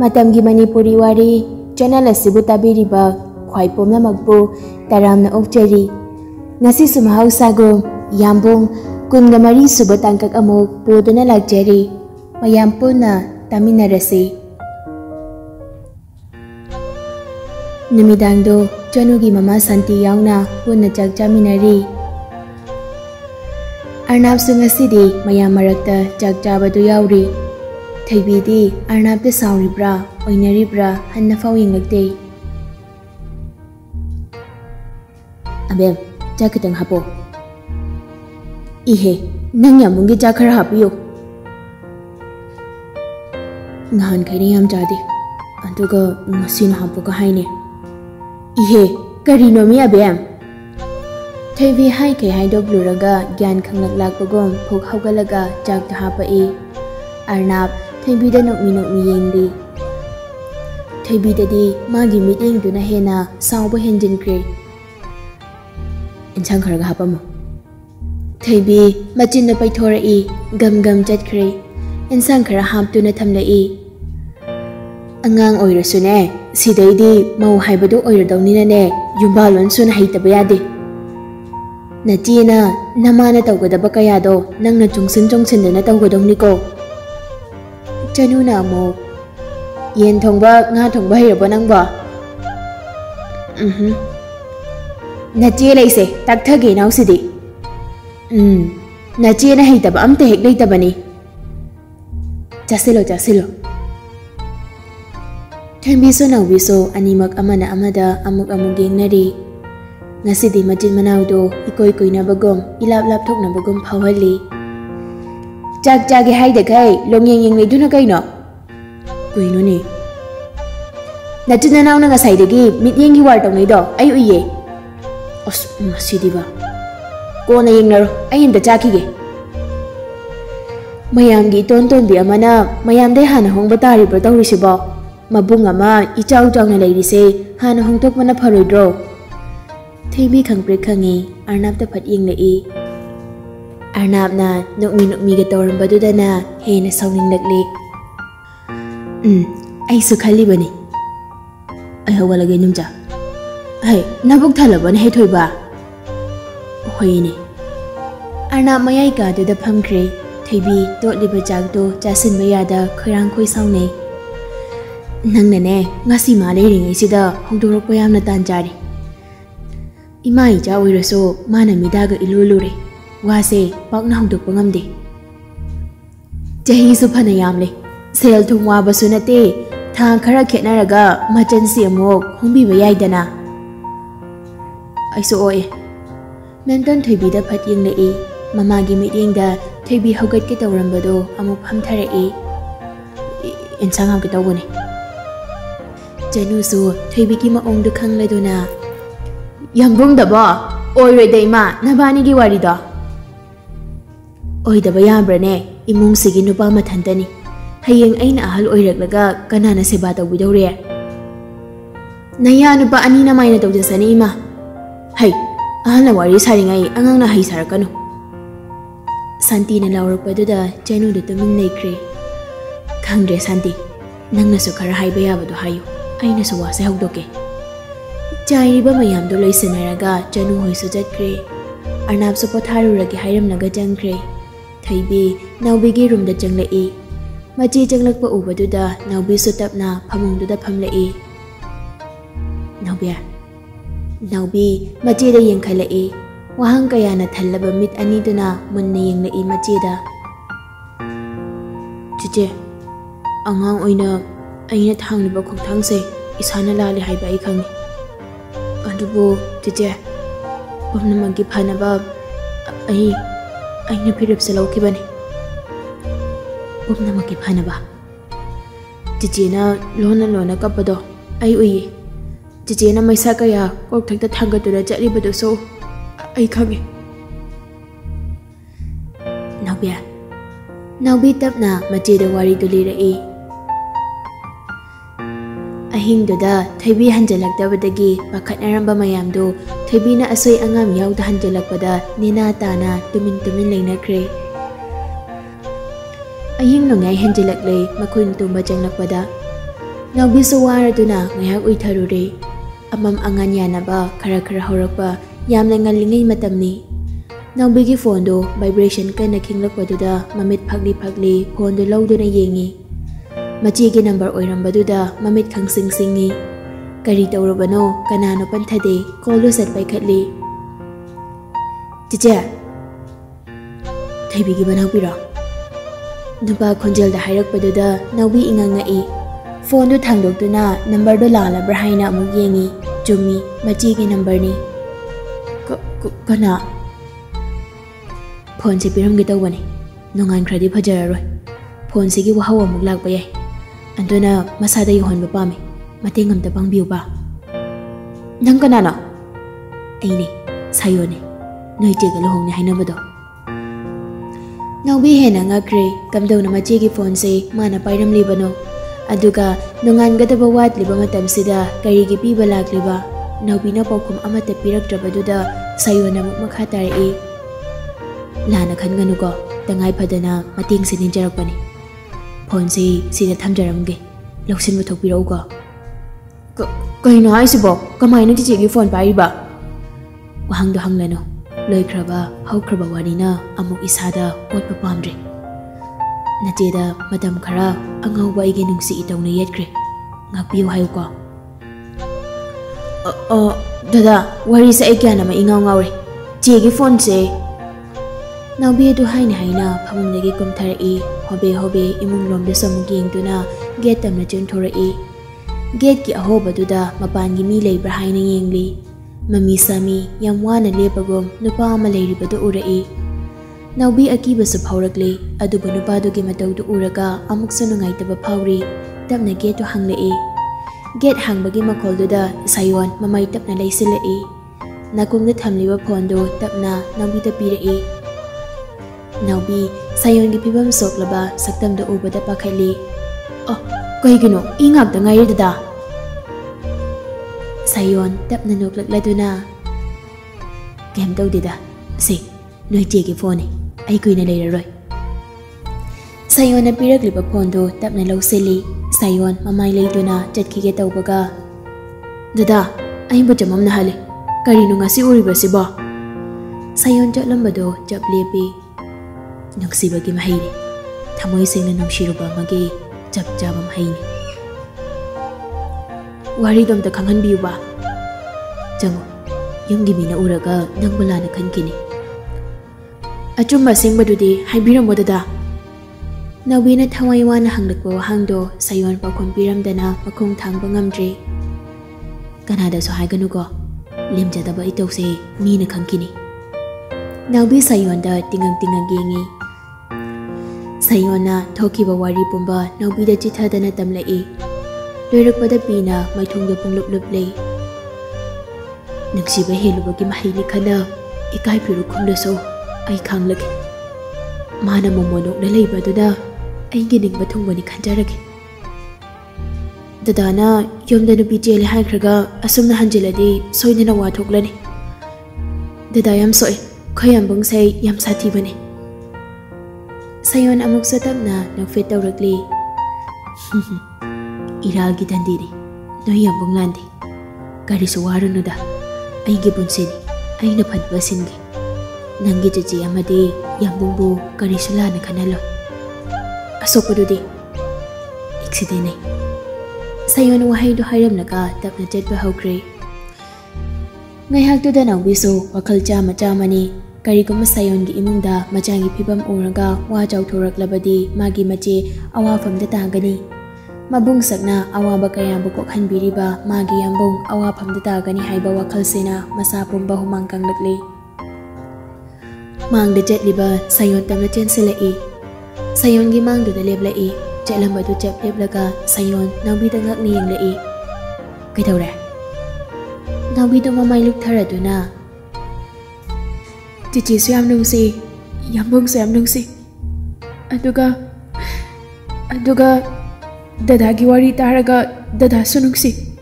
Matamgi Manipuri Wari channel asibu tabiriba khwai pomnamakbu taramna okjari ngasi sumahausago Yambung kunga mari suba tangkak amuk puduna lagjari mayam puna taminarasi numidangdo Chanugi mama Santi yauna puna chak chaminari Arnab sungasidi mayam marakta chak chabadu yauri Thaibidi Arnabda sauribra oinaribra hanna fawinglakte Abem chak kitang hapo Ihe nang Yambunggi chak khara hapiyo Ngahan khaini yam chadi aduga ngasina hapuka haine Ihe karino mi abem Thaibi hai ke hai dog luraga gyan khanglak lakpagom phok haugalaga chak ta hapai Arnab Thaibi da nokmi yengdi Thaibi dadi magi meeting duna hena sauba henjinkre Inchang kharaga hapamo Thaibi machin na paithorai gam chatkre insang khara haptuna thamlai Angang oirasune sidaidi mau haibadu oiradawni ne yumbalon sun haitaba yade Nachina namana tawgadaba kayado nangna chungsin dana tawgadawni ko Chanuna mo yen thongba nga thongba hirabo nangba Nachi laise takthage nausidi Nachi na haitaba amte hek leitabani Chasilo Thambiso naubiso animak amana amada amuk yengnari Ngasidi majin manawdo ikoi koinabagom ilap thoknabagom phawali Chak chage haida kai longyeng leiduna kaino Kuino ni Nachina nauna ngasaidagi mityengi war tawngaido ai uye Os masidiba Kona yengnaro ai inda chakige Mayamgi ton bi amana mayamdai hana hongba taribra tawrisibo Mabung ama ichaw chawna leirise hana hongtokmana pharoidro Thaibi khangpre khangi Arnab ta phat yenglei Arnab na nokmi ga tawrambadudana hena sawninglakli ai su khali bani ai hawalage numja ai nabuk thalabane he thoiba hoine Arnab mayai ka de phamkre Thaibi totliba jagdo chasin mayada khirang khoi sawnei nangna ne ngasi ma leiringai sida hongdorokpa yamna tanjari Imai cha oiraso mana midaga ilulure wase pakna hongdokpa ngamde Jahi su phana yamle sel thungwa basunate thang khara khetnaraga machansi amok hongbiba yaidana Aiso oe Menton Thaibi da phat yenglei mamagi mityengda Thaibi hogat ke tawrambado amuk phamtharai insang am ke tawbone Janu su Thaibi ki maong du khangladuna Yambung da ba oiroi daima nabani gi wari da Oi da ba yabrane imung sigi nupa mathantani hayeng aina ahal oiraklaga kanana seba tawbidawre Naya nupa ani na maina tawjasani ima Hai ahal na wari saringai angang na hai sarakanu Santi na lawrakpaduda Janu du tumin leikre Khangdre Santi nangna su khara haiba yabadu hayo aina su wase hawdoke Chairiba mayamdo loisanaraga Janu hoisu jatkre Arnab su potharuragi hairamnaga jangkre Thaibi naubigi roomda janglai machi janglakpa ubaduda naubi su tapna phamungduda phamlai Naubi machi da yengkhalai wahang kayana thallaba mit aniduna munna yenglai machi da Chiche angang oina aina thangliba khongthangse isana lali haiba ai khangi Adubo Chiche Pumnamagi phanaba aina phirip se laukibani Pumnamagi phanaba Chiche na lona kapado ai uyi Chiche na maisa kaya kokthakta thangatuna charibadu so ai khangi Naubi tapna machi da wari dulirai Ahingduda Thaibi hanjalakdabadagi pakhatnaramba mayamdo Thaibi na asoi angam yawda hanjalakpada nina tana tumin leinakre Ahing nongai hanjalakle makhun tumba janglakpada Naubisu waraduna ngayak uitharure. Amam angan yanaba khara horakpa yamna ngalingay matamni. Naubigi phone do vibration kana khinglakpaduda mamit phagli phone do lawduna yengi. Machigi number oirambaduda mamit khangsingi. Kari tawrabano kanano panthade call do set paikhatli. Chiche Thaibigi banakpira. Nupa khonjel da hairakpaduda naubi ingangai. Phone do thangdoktuna number do lalabra haina amuk yengi. Jumi machigi number ni. Kana Phone se piramge tawbani. Nongan khradi phajararoi. Phone se gi wahau amuk lakpa yai. Anduna masada yohonba pame. Mateng amta pangbiu ba. Nang kanana? Aini sayone. Noi chega lohongni hainabado. Naubi hena ngakre kamdona machigi phone se mana pairam libano. Aduga nongan gadaba wat liba matamsida karigi piba lakliba. Naubi na paukum amata piraktrabaduda sayona muk makha tarai. Lana khanganuko tangai phadana mating se ninjarakpani. Phone se sida thamjaramge. Loksin mo thokpirauko. Kaino haisibo kamaina chichegi phone paiba. Wahang do hanglano. Loikraba haukraba warina amuk isada otpa pamdre. Nacheda madam khara angauba ige nungsi itawna yetkre. Ngakpiu hayuko. Dada wari sa ekyana ma ingaw ngawre. Chegi phone se Naubi adu haina phamungdagi kumtharai hobe imung lomda samuk yengtuna gate tamna chenthorai. Gate ki ahobaduda mapangi mi leibra haina yengli. Mami sami yam wana lepagom nupa ama leiribadu urai. Naubi akiba sa phaurakle aduba nupadugi matawdu uraga amuk sa nungaitaba phauri tapna gate to hanglai. Gate hangbagi makolduda sayon mamay tapna laisilai. Nakungda thamliba phone do tapna naubi ta pirai. Naubi sayon gi pibam soklaba saktamda ubada pakhali. Kaigino ingak da ngair dada. Sayon tapna noklakladuna. Kem tawdida. Si noi chegi phone ai kuina leiraroi. Sayon na pirakliba phone do tapna lawseli. Sayon mamay leiduna chatkige tawbaga. Dada ai ba jamam na hale. Karino ngasi uriba siba. Sayon chatlambado chap lepi. Nuksibagi mahini. Thamoy singna nungsiruba magi chap chabam haini. Wari dom ta khangan biu ba. Jango yumgi mina uraga nangbala na khankini. Achumba singbadudi haibiram dada. Nawina thawai wana hanglakba wahangdo sayon pakhom piramdana makhong thangba ngamdre. Kanada so haiganugo limjadaba itawse mina khankini. Naubi sayonda tingang yengi. Sayona thokiba wari pumba naubida chithadana tamlai. Loirakpada pina maithungda punglup lei. Nungsiba helubagi mahili khana ikai piru khumdaso ai khanglake. Mana momonok na leibaduda ai gining bathungbani khanjarake. Dadana yomda nupi chele haikhraga asumna hanjiladi soinana wathoklani. Dada yam soi Yambung say yam sati bane. Sayon amuk satapna nagfit tawrakli. Iralgi dandiri no Yambung landi. Kari suwaruno da ay gibunsini ay napadbasingi. Nanggi chichi amadi Yambung bu kari sulana kanalo. Asokududi iksidene. Sayon wahay do haram naga tapna chatba haukre. Ngayhak da naubiso wakal chamani. Kariguma sayon gi imungda machangi pibam uraga wa chawthoraklabadi magi mache awafamda tagani. Mabung sakna awaba kayambu kokhanbiriba magi Yambung awafamda tagani haiba wakhalsena masa pumba humang kanglakli. Mangda jetliba sayon tamna chensilai. Sayon gi mangdu da leblai. Chetlambadu chep leblaga sayon nawbida ngakni yenglai. Kaitawre nawbido mamay luktharaduna. Chichi su yam nungsi, Yambung su yam nungsi. Aduga dadagi wari taraga dada su nungsi.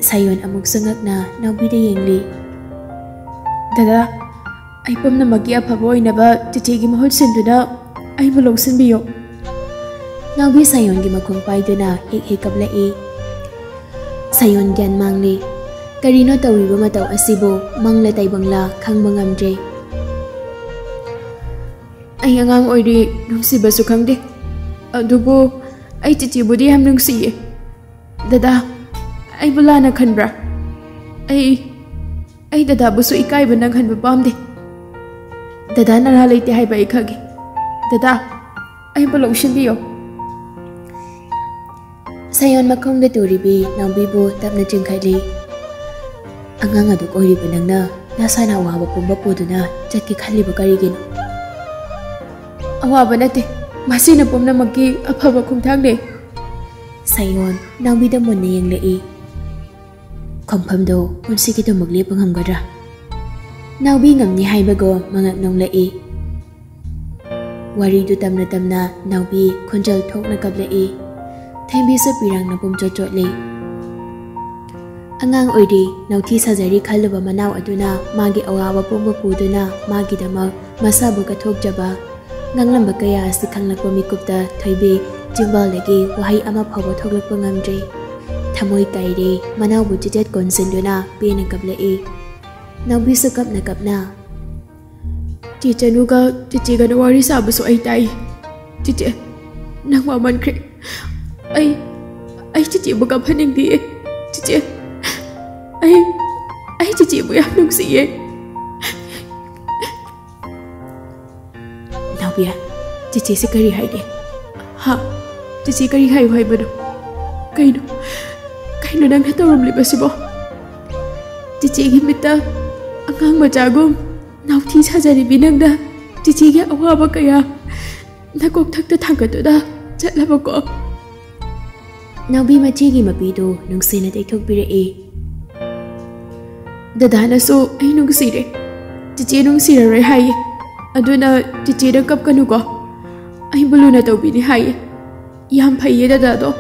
Sayon amuk sangakna nawbida yengli. Dada ay pamna magi apabo inaba chichi gi mahut sinduna ay bulong sinbiyo. Naubi Sayon gi makhong paiduna hek kablai. Sayon gyan mangli. Karino tawriba mataw asibo mangla taibangla khangba ngamdre. Ay angang oiri nungsiba su khangde. Adubo ay chichibudi ham nungsiye. Dada, ay bula na khanbra. Ay dada busu ikai ba nang khanba pamde. Dada nara laite hai ba ikhagi. Dada, ay bala ushindiyo. Sayon makhong de turibi naubibo tapna jingkhaili. Angang aduk oiriba nangna nasana awaba pumba poduna chatki khaliba karigino. Awaba nate, masina pumna magki afaba khumthangde. Sayon naubida munna yenglai. Khomfamdo punsigi magli panghamgadra. Naubi ngamni haibago mangak nonglai. Wari du tamna naubi khonjal thokna kablai. Thaimbi sa pirang na pumchochotlei. Angang oiri nauthi sajari khalaba manaw aduna magi awawa pumba puduna magi damak masabu kathokjaba nganglamba kaya asi khanglakpa mikupta thoibi jimbal lagi wahai ama phawba thoklakpa ngamdre thamoi kaire manaw bu chijet konsinduna pena kablai naubi sa kapna chichanuga chichiga na wari sabu so ai tai chiche nangwa mankre ai chichi bu ka phaning di chiche ai chichi bu yam nungsiye. Naubia, chichi se kari hai de. Ha, chichi kari hai bado. Kaino nang hatorom liba sibo. Chichi gi mita angang majagom nauthi sajari binangda chichi gi awaba kaya nakok thakta thangkatuda chatlaba ko. Naubi machi gi mapido nungsina teithok birai. Dadana so ay nungsire. Chichi nungsira rai hai. Aduna chichi da kap kanu ko. Ay bulu na tawbi ni hai. Yam phaiye dada do.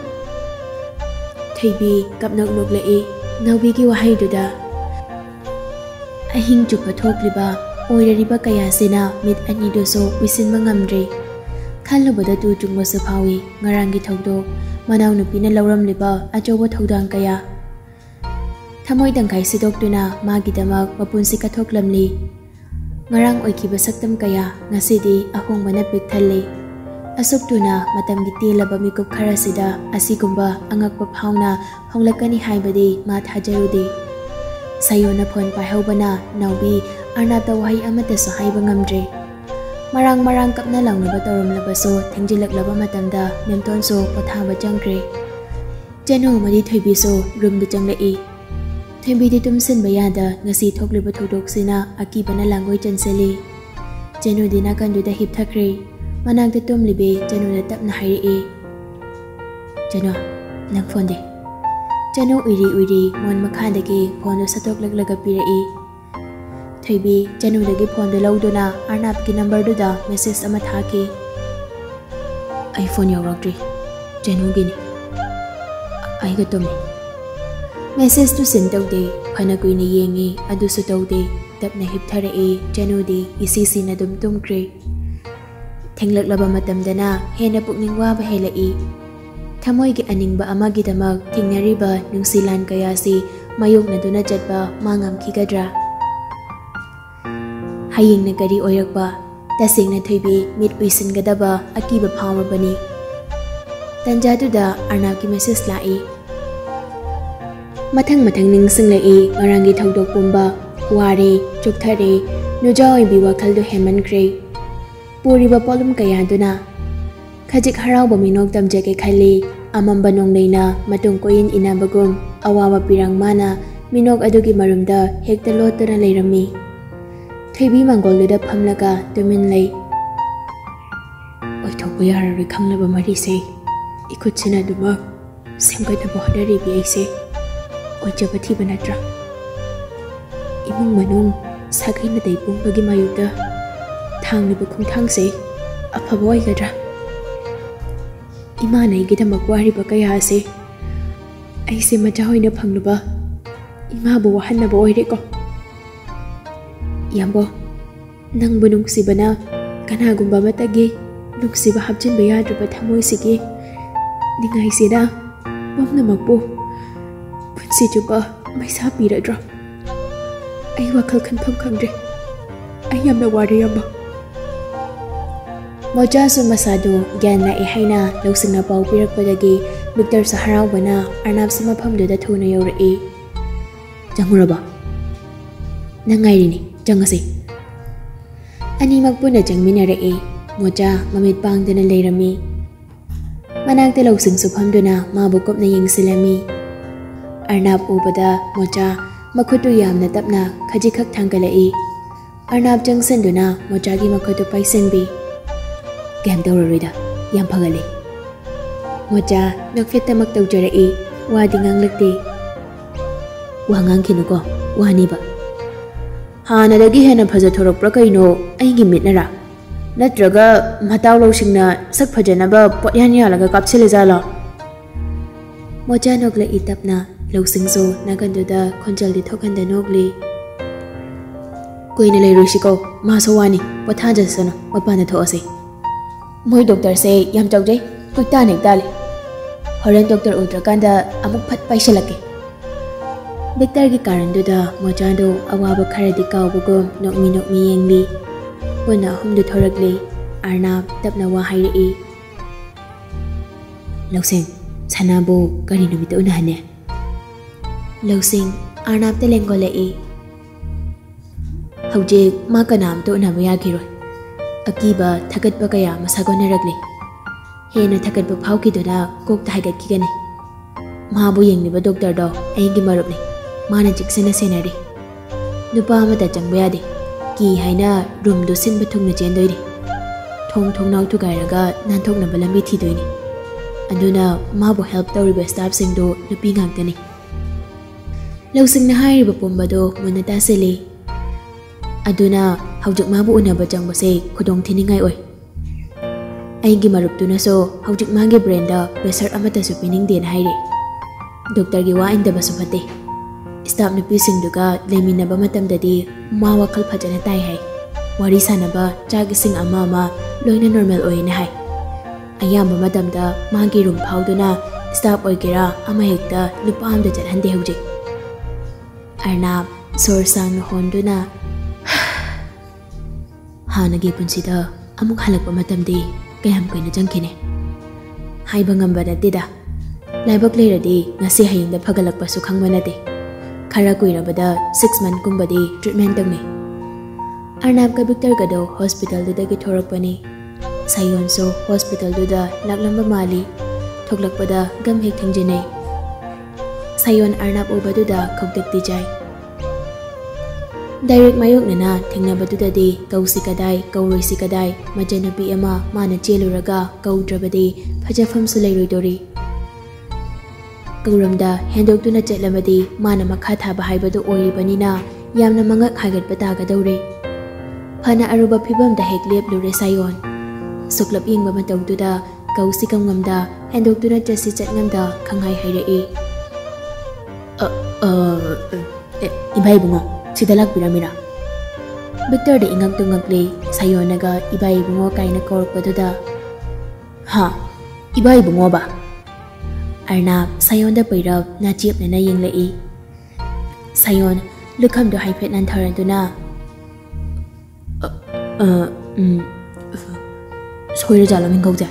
Thaibi kap nok lai. Naubi gi wahai duda. Ahing chupa thokliba oirariba kaya sina mit ani do so wisin mangamdre. Khalabada tu chungba sa phawi ngarangi thokdo manaw nupi na lauramliba ajoba thodang kaya. Thamoy dangkai sidokduna magidamak mapunsi kathoklamli. Ngarang oikiba saktam kaya ngasidi ahong mana pikthalle. Asuktuna matamgi telaba mikup kharasida asigumba angakpa phawna honglakani haibadi ma thajarude. Sayona phone paihobana naubi arnata wahai amata so haiba ngamdre. Marang kapna langnaba toromlaba so thengjilaklaba matamda memton so pothaba jangkre. Janu mari thoibi so room du janglai. Thembi di tumsin bayada ngasi thokliba thodoksina akibana langoi chanseli. Janu dina kanduda hip thakre. Manang de tumlibe janu da tapna hairi. Janu nang phone de. Janu uiri mon makhadagi phone do satoklaklaga pirai. Thaibi janu dagi phone do lauduna arnab ki number do da message ama thaki. iPhone yawrakri. Janu gini. Ai ga tumni. Message to send tawde phana kuini yengi adu su tawde tapna hiptharae janudi isisi na tumkre thenglak matamdana hena pukning wa ba helai thamoi gi aningba amagi damak thingnariba nungsilan kayasi mayok na duna chatba mangam khigadra haying na kari oirakba tasing na thoibi mit uisin gadaba akiba phawmabani tanjatuda arnab ki message lai Mathang ning singlai ngarangi thodok pumba wari chukthare nujoi bi wakhal do heman kre puriba polum kaya duna khajik harau ba minok tamje ke khali amamba nong leina matung koin inabagum awawa pirang mana minok adugi marumda hekta lotana leirami thaibi mangol da phamlaga tumin lei oi thokbu yar ri khanglaba mari se ikuchina duma semgai da bohdari bi aise Oja bati banatra. Imung manung sakai na daipung bagi mayuda. Thang ni bukung thang se apaboy gadra. Ima na igita magwari ba kaya se. Ay se majahoy na pangluba. Ima buwahan na ba oire ko. Yambo, nang bunung si bana kanagumba matagi. Nung si ba habjin bayadro ba thamoy sige. Ningaisina pumnamakpu punsi chupa maisa piradra. Ai wakal khanpham khangre. Ai yamna wariyamba. Moja su masadu gyan na ihaina lausingna pau pirakpadagi Victor sa haraubana Arnab sa maphamduda thuna yaurai. Janguraba. Nangairi ni jangasi. Ani magpuna jangminarai. Moja mamit pangdana leirami. Managta lausing suphamduna mabukop na yingsilami. Arnab ubada moja makhutu yamna tapna khajikak thangkalai. Arnab jangsanduna mojagi makhutu paisenbi. Gam daurarida yam phagale. Moja nokfetamak tawjarai wadi nganglakti. Wangang kinuko wani ba. Hana dagi hena phajathorokpra kaino aigi mitnara. Natraga mataw lawsingna sak phajanaba potyan yalaga kapsile jala. Moja nokla itapna lawsingso naganduda khonjaldi thokanda nokli. Koina leirusiko masawani pothajasana mapana thoase. Moi doctor se yam tawjai kuita nek dali. Horan doctor ultrakanda amuk phat paisalake. Victor gi karanduda mojando awaba kharadi kawbugum nokmi yengli. Puna humdu thorakli Arnab tapna wa hairi. Lausing sanabu kari numita unahane. Lausing Arnab te lengolai. Haujik ma kanam to unabu yagiroi. Akiba thagatpa kaya masagonaragli. Hena thagatpa phawkiduna kokta haigatkigani. Mahabu yengliba doctor do aigi marupni. Mana jiksena senari. Nupa amata jangba yade. Ki haina room do sinba thungna chendoiri. Thong naw thugairaga nanthoknaba lambi thidoini. Aduna mabu help tawriba staff singdo nupi ngangtani. Lausingna hairiba pumbado muna tasili. Aduna haujik mabu unaba jangbase khudong thiningai oi. Aigi maruptuna so haujik magi branda pressure amata su piningden haire. Doctor gi wa indaba su phate. Staff nupi singduga leminaba matamdadi ma wakal phajana tai hai. Wari sanaba chagi sing ama loina normal oi na hai. Ayamba matamda magi room phawduna staff oigera ama hekta nupa amda chathande haujik. Arnab sorsang honduna Hanagi punsida amuk halakpa matamdi kayam kaina jangkine. Haiba ngamba natida. Laibak leiradi ngasi hayingda phagalakpa su khangba nate. Khara kuirabada 6 month kumbadi treatment tangni. Arnab ka Victor kado hospital dudagi thorakpani. Sayon so hospital duda laklamba mali. Thoklakpada gam hek thangjinai. Sayon Arnab ubaduda khawdakti jai. Direct mayok nana thengnabadudadi kausi kadai kaurisi kadai majanapi ama mana cheluraga kaudrabadi phajafam su leiroidori. Kauramda hendoktuna chetlamadi mana makha thaba haibadu oiribanina yamna mangak hagatpa tagadore. Phana aruba phibamda hek leplure sayon. Suklap yengba matawduda kausi kamngamda hendoktuna chasi chatngamda khanghai hairei. Ibai bungo Sidalak piramira. Victor de ingak tungakli sayonaga ibai bungo kaina korpaduda. Ha, ibai bungo ba? Arnab sayonda pairab na chip na yenglei. Sayon lukham do haipet nan tharanduna. Soira jala mingkauja.